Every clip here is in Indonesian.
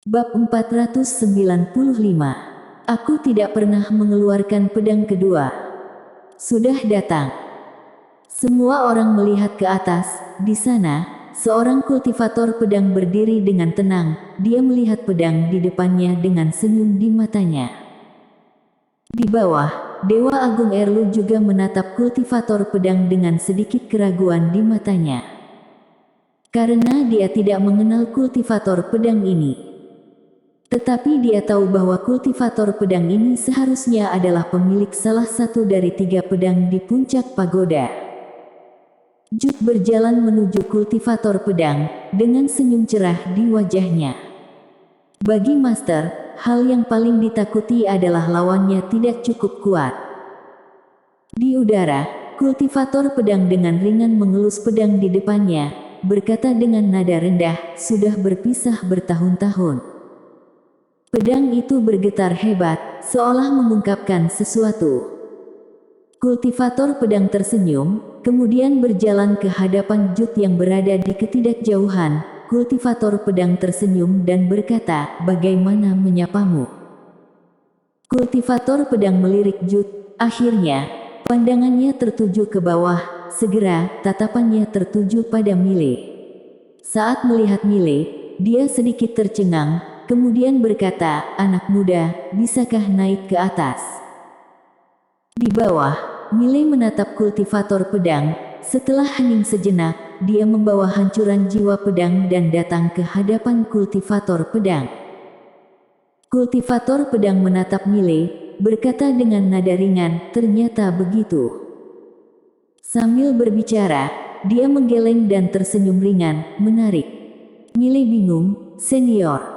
Bab 495. Aku tidak pernah mengeluarkan pedang kedua. Sudah datang. Semua orang melihat ke atas. Di sana, seorang kultivator pedang berdiri dengan tenang. Dia melihat pedang di depannya dengan senyum di matanya. Di bawah, Dewa Agung Erlu juga menatap kultivator pedang dengan sedikit keraguan di matanya. Karena dia tidak mengenal kultivator pedang ini. Tetapi dia tahu bahwa kultivator pedang ini seharusnya adalah pemilik salah satu dari 3 pedang di puncak pagoda. Jut berjalan menuju kultivator pedang, dengan senyum cerah di wajahnya. Bagi Master, hal yang paling ditakuti adalah lawannya tidak cukup kuat. Di udara, kultivator pedang dengan ringan mengelus pedang di depannya, berkata dengan nada rendah, "Sudah berpisah bertahun-tahun." Pedang itu bergetar hebat, seolah mengungkapkan sesuatu. Kultivator pedang tersenyum, kemudian berjalan ke hadapan Jut yang berada di ketidakjauhan. Kultivator pedang tersenyum dan berkata, "Bagaimana menyapamu?" Kultivator pedang melirik Jut. Akhirnya, pandangannya tertuju ke bawah. Segera, tatapannya tertuju pada Mile. Saat melihat Mile, dia sedikit tercengang, kemudian berkata, "Anak muda, bisakah naik ke atas?" Di bawah, Mile menatap kultivator pedang. Setelah hening sejenak, dia membawa hancuran jiwa pedang dan datang ke hadapan kultivator pedang. Kultivator pedang menatap Mile, berkata dengan nada ringan, "Ternyata begitu." Sambil berbicara, dia menggeleng dan tersenyum ringan, menarik. Mile bingung, "Senior."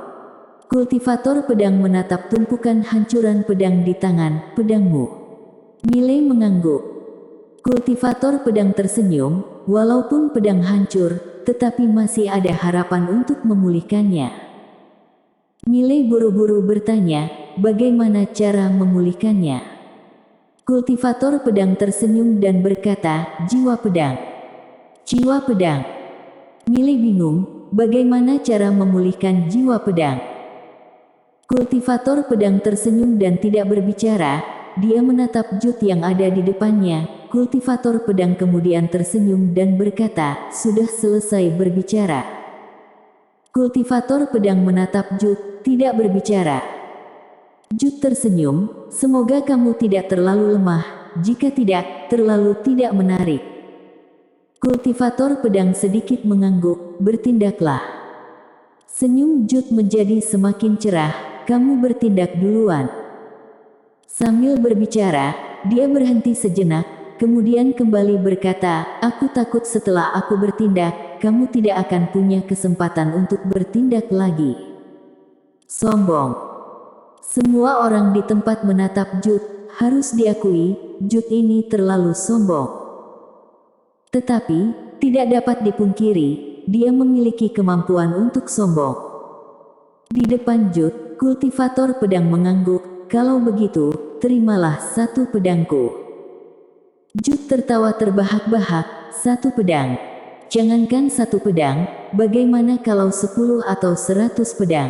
Kultivator pedang menatap tumpukan hancuran pedang di tangan, "Pedangmu." Mile mengangguk. Kultivator pedang tersenyum, "Walaupun pedang hancur, tetapi masih ada harapan untuk memulihkannya." Mile buru-buru bertanya, "Bagaimana cara memulihkannya?" Kultivator pedang tersenyum dan berkata, "Jiwa pedang." Jiwa pedang. Mile bingung, bagaimana cara memulihkan jiwa pedang? Kultivator pedang tersenyum dan tidak berbicara. Dia menatap Jut yang ada di depannya. Kultivator pedang kemudian tersenyum dan berkata, "Sudah selesai berbicara." Kultivator pedang menatap Jut, tidak berbicara. Jut tersenyum, "Semoga kamu tidak terlalu lemah, jika tidak, terlalu tidak menarik." Kultivator pedang sedikit mengangguk, "Bertindaklah." Senyum Jut menjadi semakin cerah, "Kamu bertindak duluan." Sambil berbicara, dia berhenti sejenak, kemudian kembali berkata, "Aku takut setelah aku bertindak, kamu tidak akan punya kesempatan untuk bertindak lagi." Sombong. Semua orang di tempat menatap Jut. Harus diakui, Jut ini terlalu sombong. Tetapi, tidak dapat dipungkiri, dia memiliki kemampuan untuk sombong. Di depan Jut, kultivator pedang mengangguk, "Kalau begitu, terimalah satu pedangku." Jut tertawa terbahak-bahak, "Satu pedang? Jangankan satu pedang, bagaimana kalau 10 atau 100 pedang?"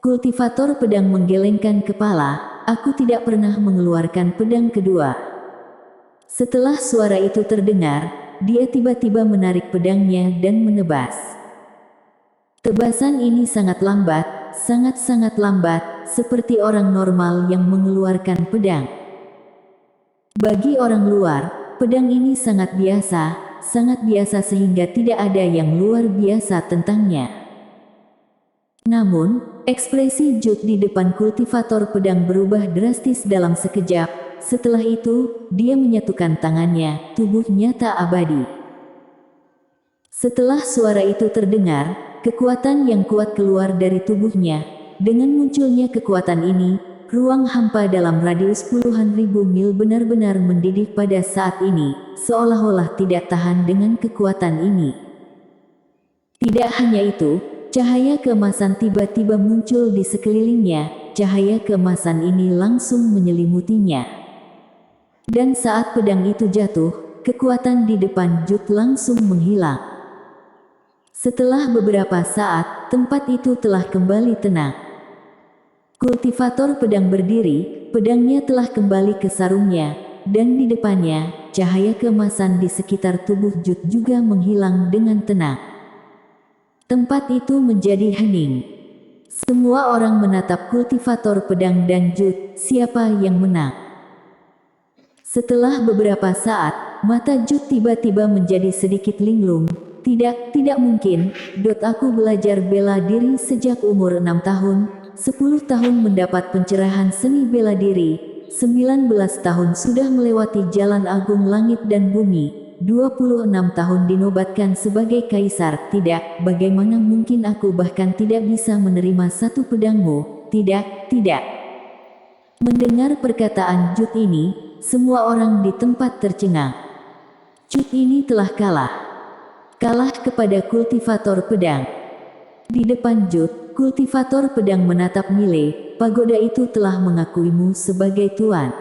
Kultivator pedang menggelengkan kepala, "Aku tidak pernah mengeluarkan pedang kedua." Setelah suara itu terdengar, dia tiba-tiba menarik pedangnya dan menebas. Tebasan ini sangat lambat, sangat-sangat lambat, seperti orang normal yang mengeluarkan pedang. Bagi orang luar, pedang ini sangat biasa sehingga tidak ada yang luar biasa tentangnya. Namun, ekspresi Jut di depan kultivator pedang berubah drastis dalam sekejap. Setelah itu, dia menyatukan tangannya, tubuhnya tak abadi. Setelah suara itu terdengar, kekuatan yang kuat keluar dari tubuhnya. Dengan munculnya kekuatan ini, ruang hampa dalam radius puluhan ribu mil benar-benar mendidih pada saat ini, seolah-olah tidak tahan dengan kekuatan ini. Tidak hanya itu, cahaya keemasan tiba-tiba muncul di sekelilingnya. Cahaya keemasan ini langsung menyelimutinya. Dan saat pedang itu jatuh, kekuatan di depan Jut langsung menghilang. Setelah beberapa saat, tempat itu telah kembali tenang. Kultivator pedang berdiri, pedangnya telah kembali ke sarungnya, dan di depannya, cahaya keemasan di sekitar tubuh Jud juga menghilang dengan tenang. Tempat itu menjadi hening. Semua orang menatap kultivator pedang dan Jud, siapa yang menang. Setelah beberapa saat, mata Jud tiba-tiba menjadi sedikit linglung. Tidak mungkin, aku belajar bela diri sejak umur 6 tahun, 10 tahun mendapat pencerahan seni bela diri, 19 tahun sudah melewati jalan agung langit dan bumi, 26 tahun dinobatkan sebagai kaisar. Tidak, bagaimana mungkin aku bahkan tidak bisa menerima satu pedangmu? Tidak. Mendengar perkataan Jud ini, semua orang di tempat tercengang. Jud ini telah kalah kepada kultivator pedang. Di depan Jud, kultivator pedang menatap Mile. Pagoda itu telah mengakuimu sebagai tuan.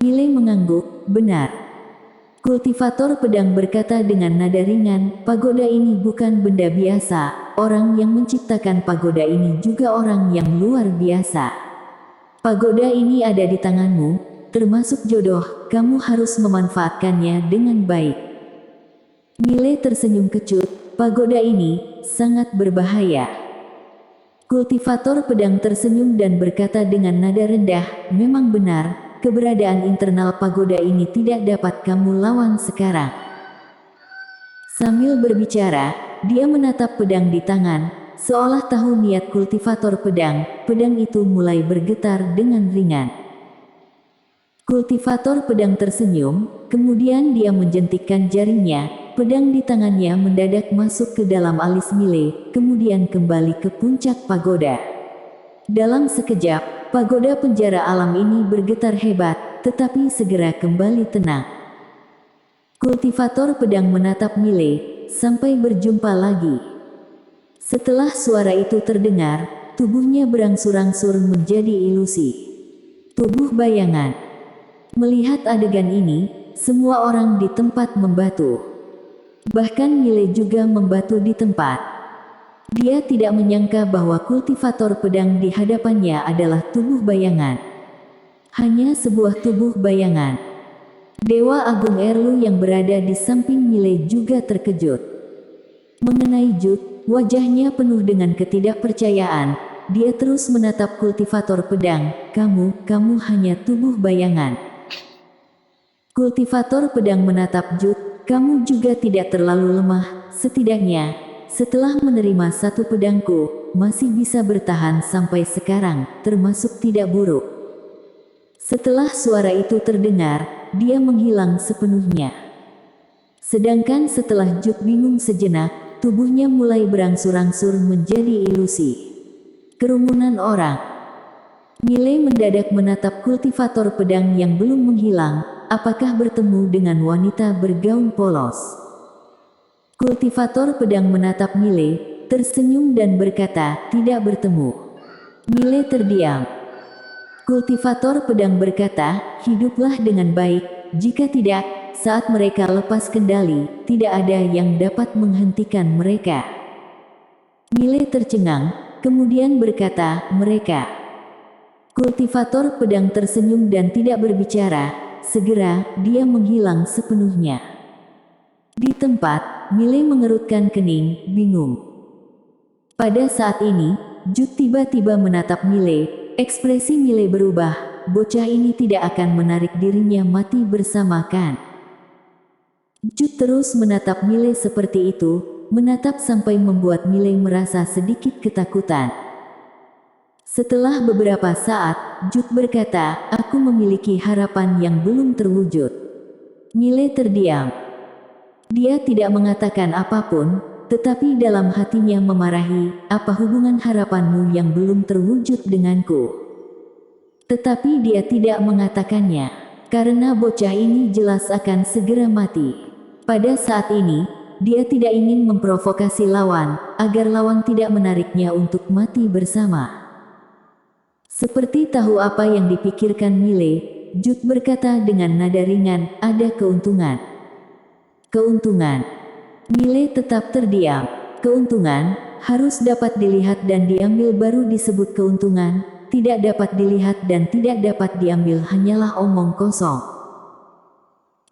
Mile mengangguk, benar. Kultivator pedang berkata dengan nada ringan, pagoda ini bukan benda biasa, orang yang menciptakan pagoda ini juga orang yang luar biasa. Pagoda ini ada di tanganmu, termasuk jodoh, kamu harus memanfaatkannya dengan baik. Mile tersenyum kecut, pagoda ini sangat berbahaya. Kultivator pedang tersenyum dan berkata dengan nada rendah, memang benar. Keberadaan internal pagoda ini tidak dapat kamu lawan sekarang. Sambil berbicara, dia menatap pedang di tangan, seolah tahu niat kultivator pedang. Pedang itu mulai bergetar dengan ringan. Kultivator pedang tersenyum, kemudian dia menjentikkan jarinya. Pedang di tangannya mendadak masuk ke dalam alis Mile, kemudian kembali ke puncak pagoda. Dalam sekejap, pagoda penjara alam ini bergetar hebat, tetapi segera kembali tenang. Kultivator pedang menatap Mile, sampai berjumpa lagi. Setelah suara itu terdengar, tubuhnya berangsur-angsur menjadi ilusi. Tubuh bayangan. Melihat adegan ini, semua orang di tempat membatu. Bahkan Mile juga membatu di tempat. Dia tidak menyangka bahwa kultivator pedang di hadapannya adalah tubuh bayangan. Hanya sebuah tubuh bayangan. Dewa Agung Erlu yang berada di samping Mile juga terkejut. Mengenai Jud, wajahnya penuh dengan ketidakpercayaan. Dia terus menatap kultivator pedang, kamu hanya tubuh bayangan. Kultivator pedang menatap Jud, kamu juga tidak terlalu lemah, setidaknya. Setelah menerima satu pedangku, masih bisa bertahan sampai sekarang, termasuk tidak buruk. Setelah suara itu terdengar, dia menghilang sepenuhnya. Sedangkan setelah Jud bingung sejenak, tubuhnya mulai berangsur-angsur menjadi ilusi. Kerumunan orang. Mile mendadak menatap kultivator pedang yang belum menghilang, apakah bertemu dengan wanita bergaun polos. Kultivator pedang menatap Mile, tersenyum dan berkata, tidak bertemu. Mile terdiam. Kultivator pedang berkata, hiduplah dengan baik, jika tidak, saat mereka lepas kendali, tidak ada yang dapat menghentikan mereka. Mile tercengang, kemudian berkata, mereka. Kultivator pedang tersenyum dan tidak berbicara, segera, dia menghilang sepenuhnya. Di tempat, Mile mengerutkan kening, bingung. Pada saat ini, Jud tiba-tiba menatap Mile, ekspresi Mile berubah, bocah ini tidak akan menarik dirinya mati bersama Kan. Jud terus menatap Mile seperti itu, menatap sampai membuat Mile merasa sedikit ketakutan. Setelah beberapa saat, Jud berkata, aku memiliki harapan yang belum terwujud. Mile terdiam. Dia tidak mengatakan apapun, tetapi dalam hatinya memarahi, apa hubungan harapanmu yang belum terwujud denganku? Tetapi dia tidak mengatakannya, karena bocah ini jelas akan segera mati. Pada saat ini, dia tidak ingin memprovokasi lawan, agar lawan tidak menariknya untuk mati bersama. Seperti tahu apa yang dipikirkan Mile, Jud berkata dengan nada ringan, ada keuntungan. Keuntungan. Mile tetap terdiam. Keuntungan harus dapat dilihat dan diambil baru disebut keuntungan, tidak dapat dilihat dan tidak dapat diambil hanyalah omong kosong.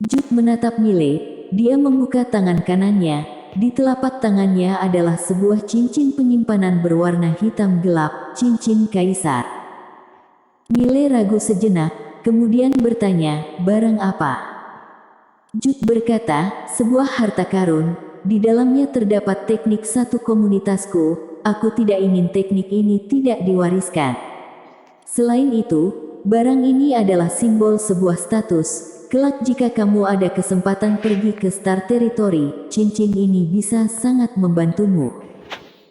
Jude menatap Miley, dia membuka tangan kanannya, di telapak tangannya adalah sebuah cincin penyimpanan berwarna hitam gelap, cincin kaisar. Miley ragu sejenak, kemudian bertanya, barang apa? Jude berkata, sebuah harta karun, di dalamnya terdapat teknik satu komunitasku, aku tidak ingin teknik ini tidak diwariskan. Selain itu, barang ini adalah simbol sebuah status, kelak jika kamu ada kesempatan pergi ke Star Territory, cincin ini bisa sangat membantumu.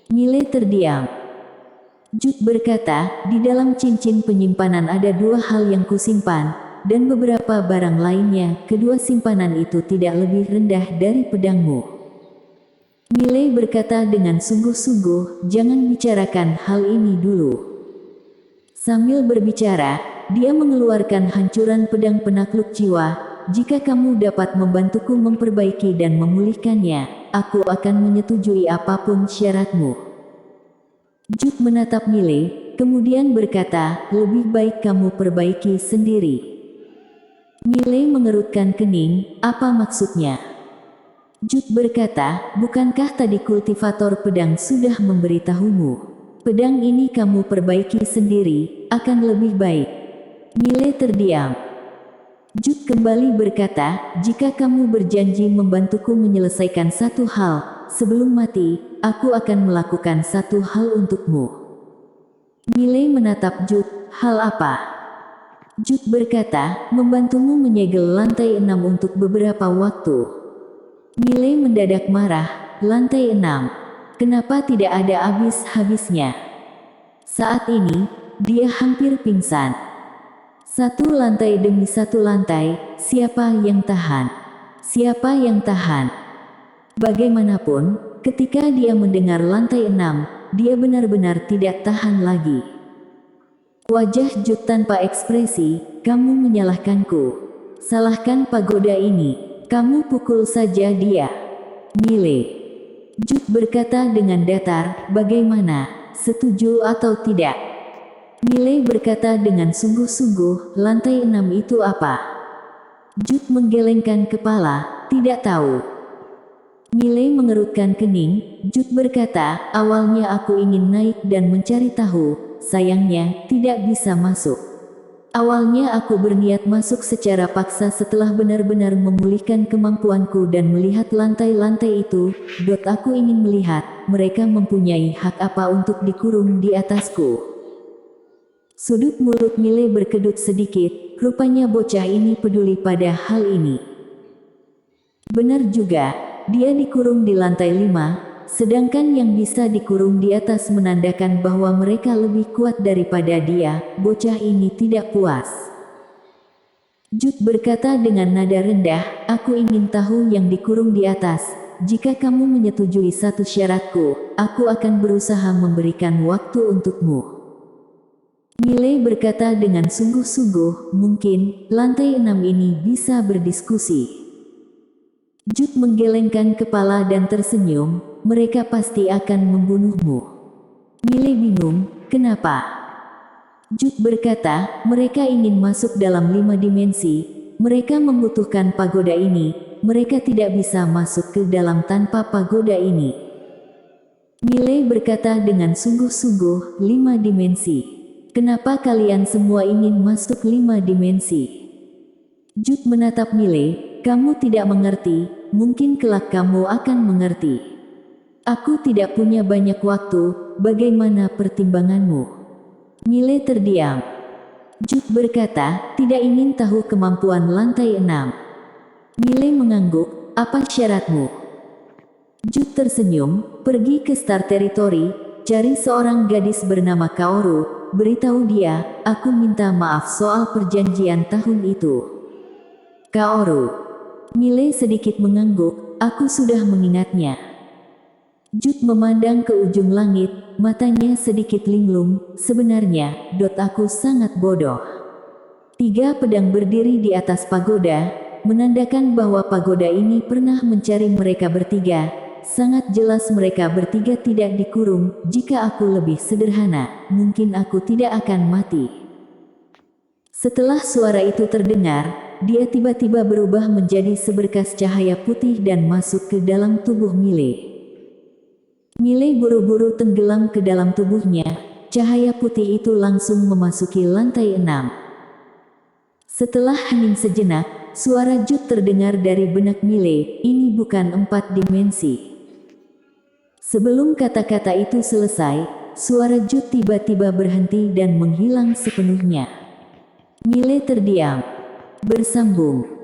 Miley terdiam. Jude berkata, di dalam cincin penyimpanan ada dua hal yang kusimpan, dan beberapa barang lainnya, kedua simpanan itu tidak lebih rendah dari pedangmu. Miley berkata dengan sungguh-sungguh, jangan bicarakan hal ini dulu. Sambil berbicara, dia mengeluarkan hancuran pedang penakluk jiwa, jika kamu dapat membantuku memperbaiki dan memulihkannya, aku akan menyetujui apapun syaratmu. Jude menatap Miley, kemudian berkata, lebih baik kamu perbaiki sendiri. Miley mengerutkan kening, apa maksudnya? Jude berkata, bukankah tadi kultivator pedang sudah memberitahumu? Pedang ini kamu perbaiki sendiri, akan lebih baik. Miley terdiam. Jude kembali berkata, jika kamu berjanji membantuku menyelesaikan satu hal, sebelum mati, aku akan melakukan satu hal untukmu. Miley menatap Jude, hal apa? Jude berkata, membantumu menyegel lantai 6 untuk beberapa waktu. Miley mendadak marah, lantai 6. Kenapa tidak ada habis-habisnya? Saat ini, dia hampir pingsan. Satu lantai demi satu lantai, siapa yang tahan? Siapa yang tahan? Bagaimanapun, ketika dia mendengar lantai 6, dia benar-benar tidak tahan lagi. Wajah Jude tanpa ekspresi, kamu menyalahkanku. Salahkan pagoda ini. Kamu pukul saja dia. Miley. Jude berkata dengan datar, bagaimana, setuju atau tidak? Miley berkata dengan sungguh-sungguh, lantai 6 itu apa? Jude menggelengkan kepala, tidak tahu. Miley mengerutkan kening, Jude berkata, awalnya aku ingin naik dan mencari tahu, sayangnya, tidak bisa masuk. Awalnya aku berniat masuk secara paksa setelah benar-benar memulihkan kemampuanku dan melihat lantai-lantai itu, aku ingin melihat, mereka mempunyai hak apa untuk dikurung di atasku. Sudut mulut Miley berkedut sedikit, rupanya bocah ini peduli pada hal ini. Benar juga, dia dikurung di lantai 5. Sedangkan yang bisa dikurung di atas menandakan bahwa mereka lebih kuat daripada dia, bocah ini tidak puas. Jude berkata dengan nada rendah, aku ingin tahu yang dikurung di atas, jika kamu menyetujui satu syaratku, aku akan berusaha memberikan waktu untukmu. Miley berkata dengan sungguh-sungguh, mungkin, lantai 6 ini bisa berdiskusi. Jude menggelengkan kepala dan tersenyum, mereka pasti akan membunuhmu. Miley bingung, kenapa? Jude berkata, mereka ingin masuk dalam 5 dimensi, mereka membutuhkan pagoda ini, mereka tidak bisa masuk ke dalam tanpa pagoda ini. Miley berkata dengan sungguh-sungguh, 5 dimensi. Kenapa kalian semua ingin masuk 5 dimensi? Jude menatap Miley, kamu tidak mengerti, mungkin kelak kamu akan mengerti. Aku tidak punya banyak waktu, bagaimana pertimbanganmu? Miley terdiam. Jude berkata, tidak ingin tahu kemampuan lantai 6. Miley mengangguk, apa syaratmu? Jude tersenyum, pergi ke Star Territory, cari seorang gadis bernama Kaoru, beritahu dia, aku minta maaf soal perjanjian tahun itu. Kaoru. Miley sedikit mengangguk, aku sudah mengingatnya. Jude memandang ke ujung langit, matanya sedikit linglung, sebenarnya, aku sangat bodoh. 3 pedang berdiri di atas pagoda, menandakan bahwa pagoda ini pernah mencari mereka bertiga, sangat jelas mereka bertiga tidak dikurung. Jika aku lebih sederhana, mungkin aku tidak akan mati. Setelah suara itu terdengar, dia tiba-tiba berubah menjadi seberkas cahaya putih dan masuk ke dalam tubuh Mile. Mile buru-buru tenggelam ke dalam tubuhnya. Cahaya putih itu langsung memasuki lantai 6. Setelah hening sejenak, suara Jut terdengar dari benak Mile, ini bukan 4 dimensi. Sebelum kata-kata itu selesai, suara Jut tiba-tiba berhenti dan menghilang sepenuhnya. Mile terdiam. Bersambung.